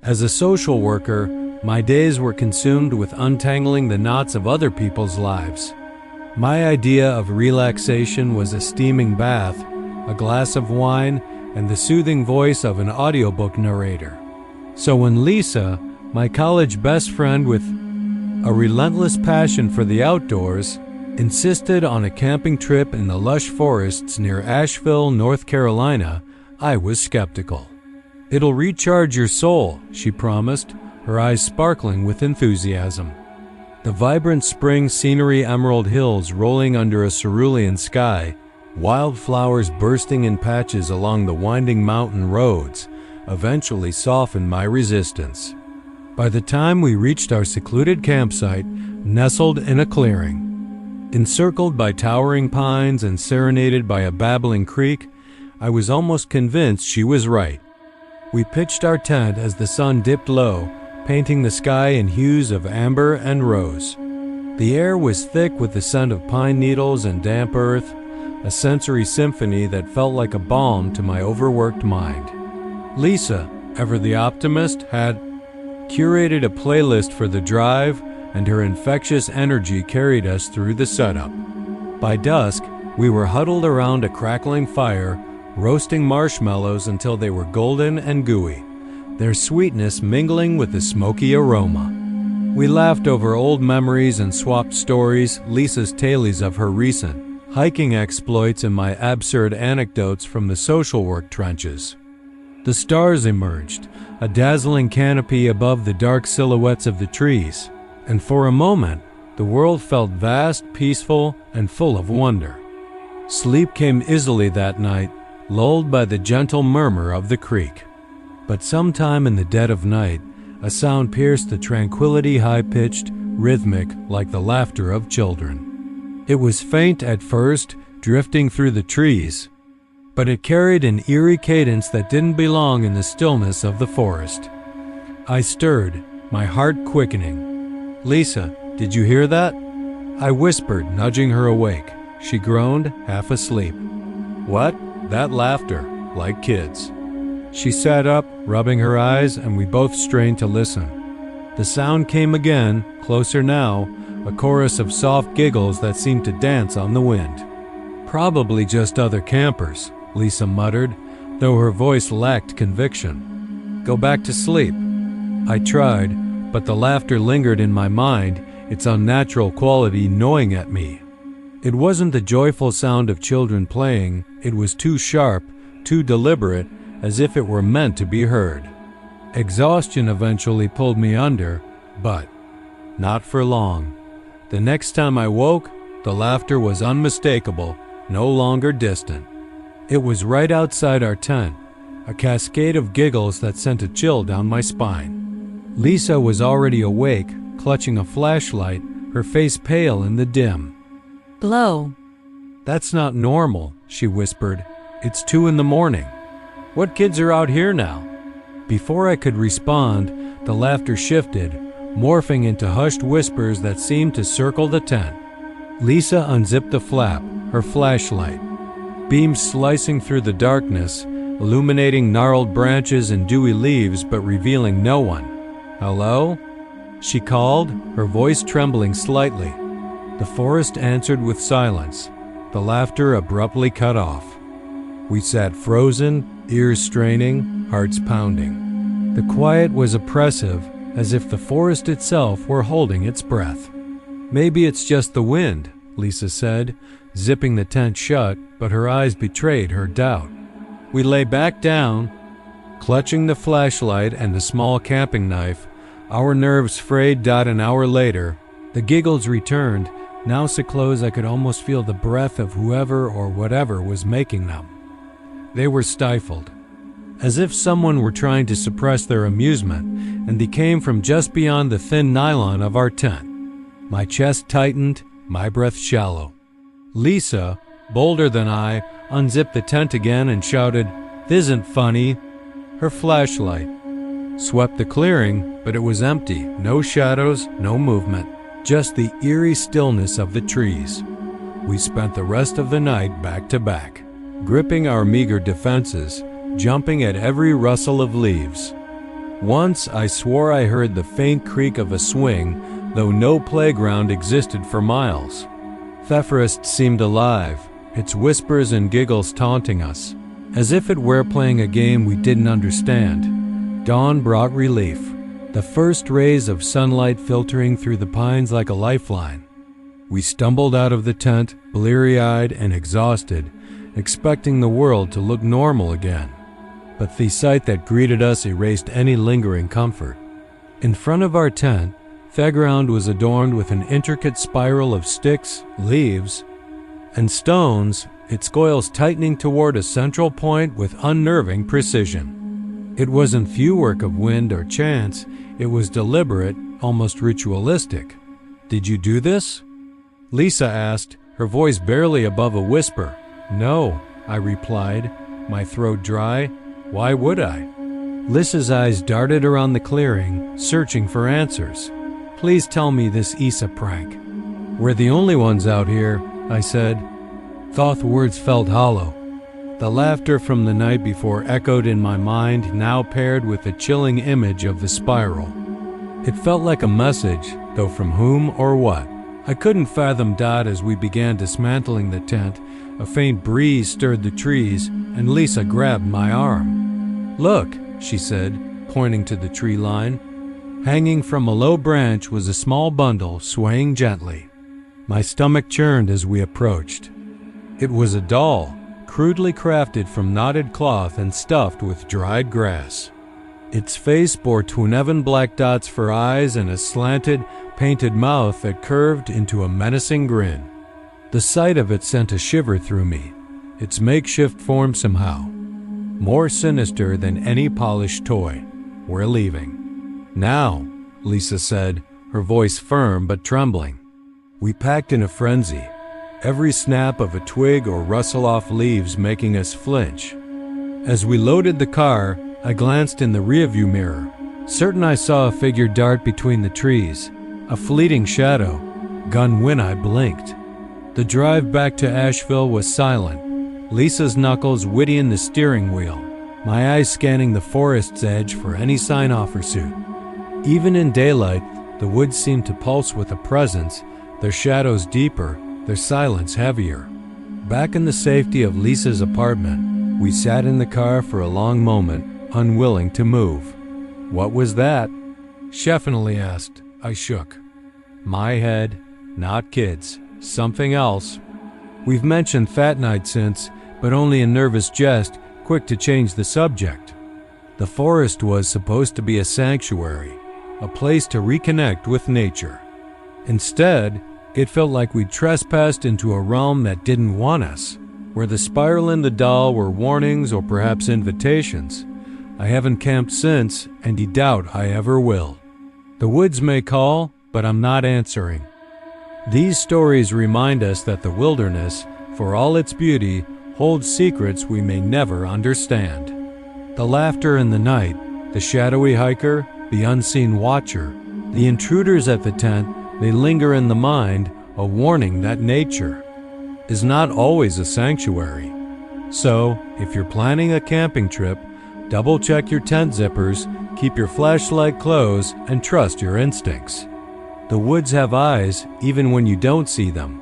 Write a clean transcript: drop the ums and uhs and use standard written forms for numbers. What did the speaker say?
As a social worker, my days were consumed with untangling the knots of other people's lives. My idea of relaxation was a steaming bath, a glass of wine, and the soothing voice of an audiobook narrator. So when Lisa, my college best friend with a relentless passion for the outdoors, insisted on a camping trip in the lush forests near Asheville, North Carolina, I was skeptical. "It'll recharge your soul," she promised, her eyes sparkling with enthusiasm. The vibrant spring scenery, emerald hills rolling under a cerulean sky, wildflowers bursting in patches along the winding mountain roads, eventually softened my resistance. By the time we reached our secluded campsite, nestled in a clearing, encircled by towering pines and serenaded by a babbling creek, I was almost convinced she was right. We pitched our tent as the sun dipped low, painting the sky in hues of amber and rose. The air was thick with the scent of pine needles and damp earth, a sensory symphony that felt like a balm to my overworked mind. Lisa, ever the optimist, had curated a playlist for the drive, and her infectious energy carried us through the setup. By dusk, we were huddled around a crackling fire, roasting marshmallows until they were golden and gooey, their sweetness mingling with the smoky aroma. We laughed over old memories and swapped stories, Lisa's tales of her recent hiking exploits and my absurd anecdotes from the social work trenches. The stars emerged, a dazzling canopy above the dark silhouettes of the trees, and for a moment, the world felt vast, peaceful, and full of wonder. Sleep came easily that night, lulled by the gentle murmur of the creek. But sometime in the dead of night, a sound pierced the tranquility, high-pitched, rhythmic, like the laughter of children. It was faint at first, drifting through the trees, but it carried an eerie cadence that didn't belong in the stillness of the forest. I stirred, my heart quickening. "Lisa, did you hear that?" I whispered, nudging her awake. She groaned, half asleep. "What?" "That laughter, like kids." She sat up, rubbing her eyes, and we both strained to listen. The sound came again, closer now, a chorus of soft giggles that seemed to dance on the wind. "Probably just other campers," Lisa muttered, though her voice lacked conviction. "Go back to sleep." I tried, but the laughter lingered in my mind, its unnatural quality gnawing at me. It wasn't the joyful sound of children playing, it was too sharp, too deliberate, as if it were meant to be heard. Exhaustion eventually pulled me under, but not for long. The next time I woke, the laughter was unmistakable, no longer distant. It was right outside our tent, a cascade of giggles that sent a chill down my spine. Lisa was already awake, clutching a flashlight, her face pale in the dim. "Glow." "That's not normal," she whispered. "It's 2 a.m. What kids are out here now?" Before I could respond, the laughter shifted, morphing into hushed whispers that seemed to circle the tent. Lisa unzipped the flap, her flashlight. Beams slicing through the darkness, illuminating gnarled branches and dewy leaves but revealing no one. "Hello?" she called, her voice trembling slightly. The forest answered with silence, the laughter abruptly cut off. We sat frozen, ears straining, hearts pounding. The quiet was oppressive, as if the forest itself were holding its breath. "Maybe it's just the wind," Lisa said, zipping the tent shut, but her eyes betrayed her doubt. We lay back down, clutching the flashlight and the small camping knife, our nerves frayed. An hour later, the giggles returned, now so close I could almost feel the breath of whoever or whatever was making them. They were stifled, as if someone were trying to suppress their amusement, and they came from just beyond the thin nylon of our tent. My chest tightened, my breath shallow. Lisa, bolder than I, unzipped the tent again and shouted, "Thisn't funny." Her flashlight swept the clearing, but it was empty, no shadows, no movement. Just the eerie stillness of the trees. We spent the rest of the night back to back, gripping our meager defenses, jumping at every rustle of leaves. Once I swore I heard the faint creak of a swing, though no playground existed for miles. Pfefferest seemed alive, its whispers and giggles taunting us, as if it were playing a game we didn't understand. Dawn brought relief, the first rays of sunlight filtering through the pines like a lifeline. We stumbled out of the tent, bleary-eyed and exhausted, expecting the world to look normal again. But the sight that greeted us erased any lingering comfort. In front of our tent, the ground was adorned with an intricate spiral of sticks, leaves, and stones, its coils tightening toward a central point with unnerving precision. It wasn't few work of wind or chance, it was deliberate, almost ritualistic. "Did you do this?" Lisa asked, her voice barely above a whisper. "No," I replied, my throat dry. "Why would I?" Lisa's eyes darted around the clearing, searching for answers. "Please tell me this Issa prank." "We're the only ones out here," I said. Thought the words felt hollow. The laughter from the night before echoed in my mind, now paired with the chilling image of the spiral. It felt like a message, though from whom or what. I couldn't fathom. As we began dismantling the tent, a faint breeze stirred the trees, and Lisa grabbed my arm. "Look," she said, pointing to the tree line. Hanging from a low branch was a small bundle, swaying gently. My stomach churned as we approached. It was a doll, crudely crafted from knotted cloth and stuffed with dried grass. Its face bore 11 black dots for eyes and a slanted, painted mouth that curved into a menacing grin. The sight of it sent a shiver through me, its makeshift form somehow more sinister than any polished toy. "We're leaving now," Lisa said, her voice firm but trembling. We packed in a frenzy, every snap of a twig or rustle off leaves making us flinch. As we loaded the car, I glanced in the rearview mirror, certain I saw a figure dart between the trees, a fleeting shadow, gone when I blinked. The drive back to Asheville was silent, Lisa's knuckles wittying the steering wheel, my eyes scanning the forest's edge for any sign of pursuit. Even in daylight, the woods seemed to pulse with a presence, their shadows deeper, their silence heavier. Back in the safety of Lisa's apartment, we sat in the car for a long moment, unwilling to move. "What was that?" Cheffinally asked. I shook. My head, not kids, something else. We've mentioned Fat Night since, but only in nervous jest, quick to change the subject. The forest was supposed to be a sanctuary, a place to reconnect with nature. Instead, it felt like we'd trespassed into a realm that didn't want us, where the spiral and the doll were warnings or perhaps invitations. I haven't camped since, and I doubt I ever will. The woods may call, but I'm not answering. These stories remind us that the wilderness, for all its beauty, holds secrets we may never understand. The laughter in the night, the shadowy hiker, the unseen watcher, the intruders at the tent, they linger in the mind, a warning that nature is not always a sanctuary. So, if you're planning a camping trip, double-check your tent zippers, keep your flashlight close, and trust your instincts. The woods have eyes even when you don't see them.